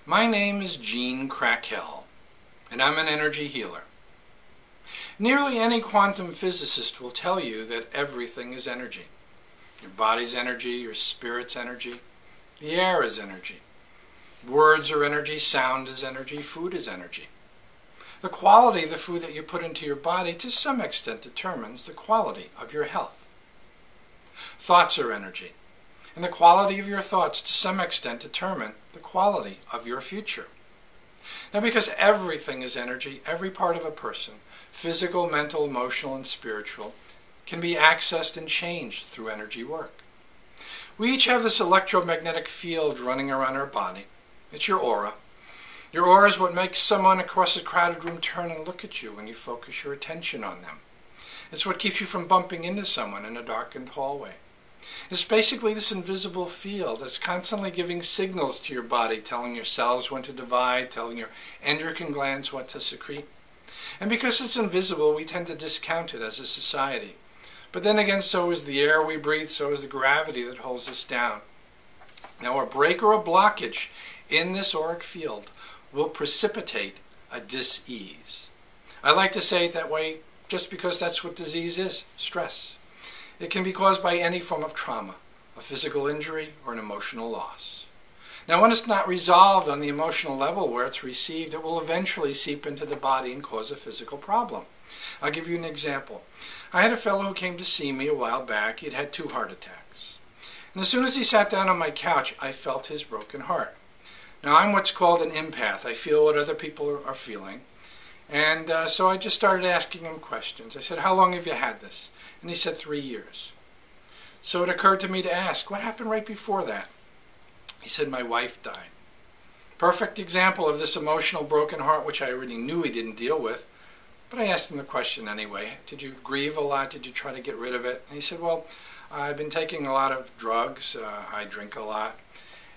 My name is Krackehl, and I'm an energy healer. Nearly any quantum physicist will tell you that everything is energy. Your body's energy, your spirit's energy, the air is energy. Words are energy, sound is energy, food is energy. The quality of the food that you put into your body to some extent determines the quality of your health. Thoughts are energy, and the quality of your thoughts to some extent determine the quality of your future. Now, because everything is energy, every part of a person, physical, mental, emotional, and spiritual, can be accessed and changed through energy work. We each have this electromagnetic field running around our body. It's your aura. Your aura is what makes someone across a crowded room turn and look at you when you focus your attention on them. It's what keeps you from bumping into someone in a darkened hallway. It's basically this invisible field that's constantly giving signals to your body, telling your cells when to divide, telling your endocrine glands what to secrete. And because it's invisible, we tend to discount it as a society. But then again, so is the air we breathe, so is the gravity that holds us down. Now, a break or a blockage in this auric field will precipitate a dis-ease. I like to say it that way just because that's what disease is, stress. It can be caused by any form of trauma, a physical injury, or an emotional loss. Now, when it's not resolved on the emotional level where it's received, it will eventually seep into the body and cause a physical problem. I'll give you an example. I had a fellow who came to see me a while back. He'd had 2 heart attacks. And as soon as he sat down on my couch, I felt his broken heart. Now, I'm what's called an empath. I feel what other people are feeling. And so I just started asking him questions. I said, "How long have you had this?" And he said, 3 years. So it occurred to me to ask, what happened right before that? He said, "My wife died." Perfect example of this emotional broken heart, which I already knew he didn't deal with. But I asked him the question anyway. Did you grieve a lot? Did you try to get rid of it? And he said, "Well, I've been taking a lot of drugs. I drink a lot."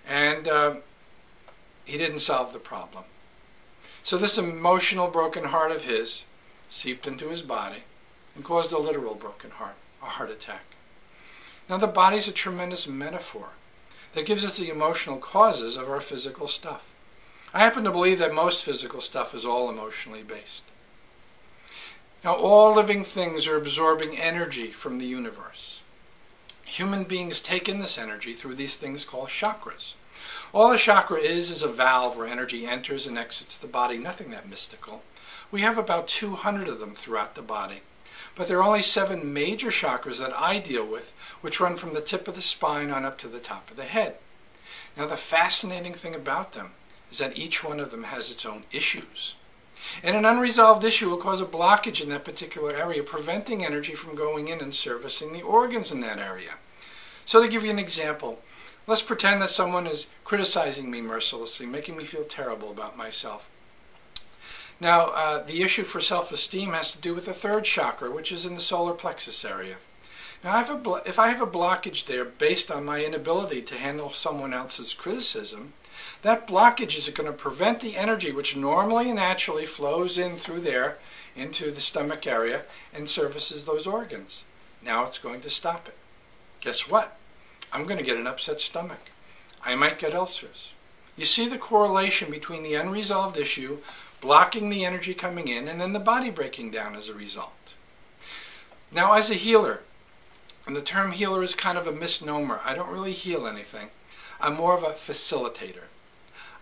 And he didn't solve the problem. So this emotional broken heart of his seeped into his body and caused a literal broken heart, a heart attack. Now, the body's a tremendous metaphor that gives us the emotional causes of our physical stuff. I happen to believe that most physical stuff is all emotionally based. Now, all living things are absorbing energy from the universe. Human beings take in this energy through these things called chakras. All a chakra is a valve where energy enters and exits the body, nothing that mystical. We have about 200 of them throughout the body. But there are only 7 major chakras that I deal with, which run from the tip of the spine on up to the top of the head. Now, the fascinating thing about them is that each one of them has its own issues. And an unresolved issue will cause a blockage in that particular area, preventing energy from going in and servicing the organs in that area. So to give you an example, let's pretend that someone is criticizing me mercilessly, making me feel terrible about myself. Now, the issue for self-esteem has to do with the 3rd chakra, which is in the solar plexus area. Now, if I have a blockage there based on my inability to handle someone else's criticism, that blockage is going to prevent the energy which normally and naturally flows in through there into the stomach area and services those organs. Now it's going to stop it. Guess what? I'm going to get an upset stomach. I might get ulcers. You see the correlation between the unresolved issue blocking the energy coming in and then the body breaking down as a result. Now, as a healer, and the term healer is kind of a misnomer. I don't really heal anything. I'm more of a facilitator.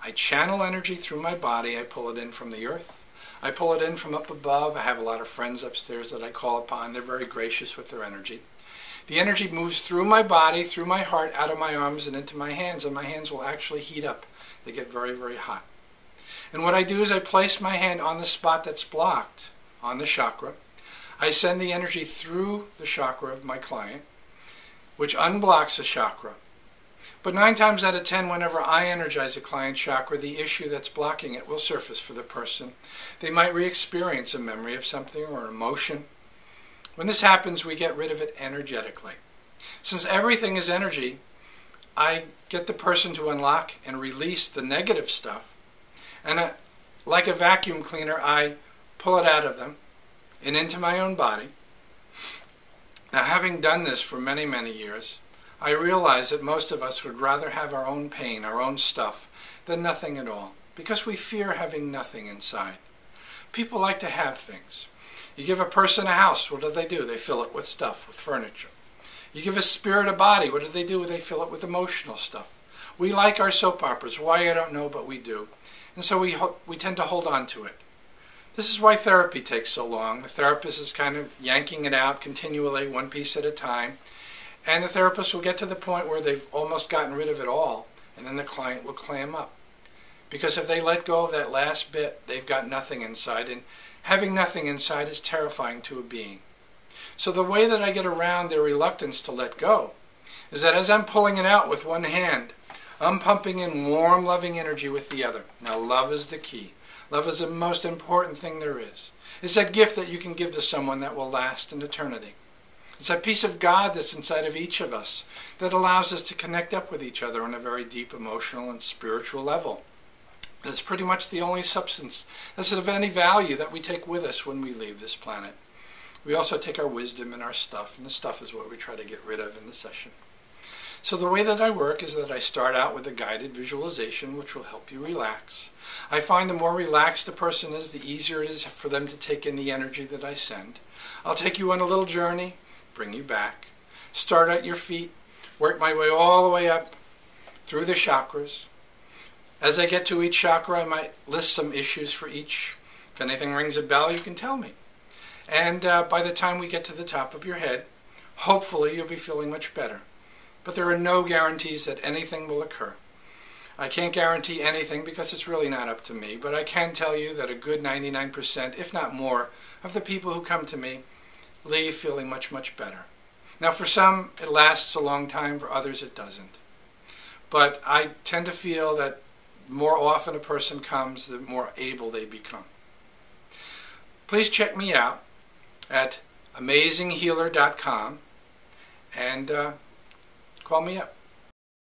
I channel energy through my body. I pull it in from the earth. I pull it in from up above. I have a lot of friends upstairs that I call upon. They're very gracious with their energy. The energy moves through my body, through my heart, out of my arms and into my hands, and my hands will actually heat up. They get very, very hot. And what I do is I place my hand on the spot that's blocked on the chakra. I send the energy through the chakra of my client, which unblocks the chakra. But 9 times out of 10, whenever I energize a client's chakra, the issue that's blocking it will surface for the person. They might re-experience a memory of something or an emotion. When this happens, we get rid of it energetically. Since everything is energy, I get the person to unlock and release the negative stuff. And like a vacuum cleaner, I pull it out of them and into my own body. Now, having done this for many, many years, I realize that most of us would rather have our own pain, our own stuff, than nothing at all, because we fear having nothing inside. People like to have things. You give a person a house, what do? They fill it with stuff, with furniture. You give a spirit a body, what do? They fill it with emotional stuff. We like our soap operas. Why, I don't know, but we do. And so we tend to hold on to it. This is why therapy takes so long. The therapist is kind of yanking it out continually, one piece at a time. And the therapist will get to the point where they've almost gotten rid of it all, and then the client will clam up. Because if they let go of that last bit, they've got nothing inside, and having nothing inside is terrifying to a being. So the way that I get around their reluctance to let go is that as I'm pulling it out with one hand, I'm pumping in warm, loving energy with the other. Now, love is the key. Love is the most important thing there is. It's that gift that you can give to someone that will last in eternity. It's that piece of God that's inside of each of us that allows us to connect up with each other on a very deep emotional and spiritual level. And it's pretty much the only substance that's of any value that we take with us when we leave this planet. We also take our wisdom and our stuff, and the stuff is what we try to get rid of in the session. So the way that I work is that I start out with a guided visualization which will help you relax. I find the more relaxed a person is, the easier it is for them to take in the energy that I send. I'll take you on a little journey, bring you back, start at your feet, work my way all the way up through the chakras. As I get to each chakra, I might list some issues for each. If anything rings a bell, you can tell me. And by the time we get to the top of your head, hopefully you'll be feeling much better. But there are no guarantees that anything will occur. I can't guarantee anything because it's really not up to me, but I can tell you that a good 99%, if not more, of the people who come to me leave feeling much, much better. Now, for some, it lasts a long time. For others, it doesn't. But I tend to feel that the more often a person comes, the more able they become. Please check me out at amazinghealer.com and call me up.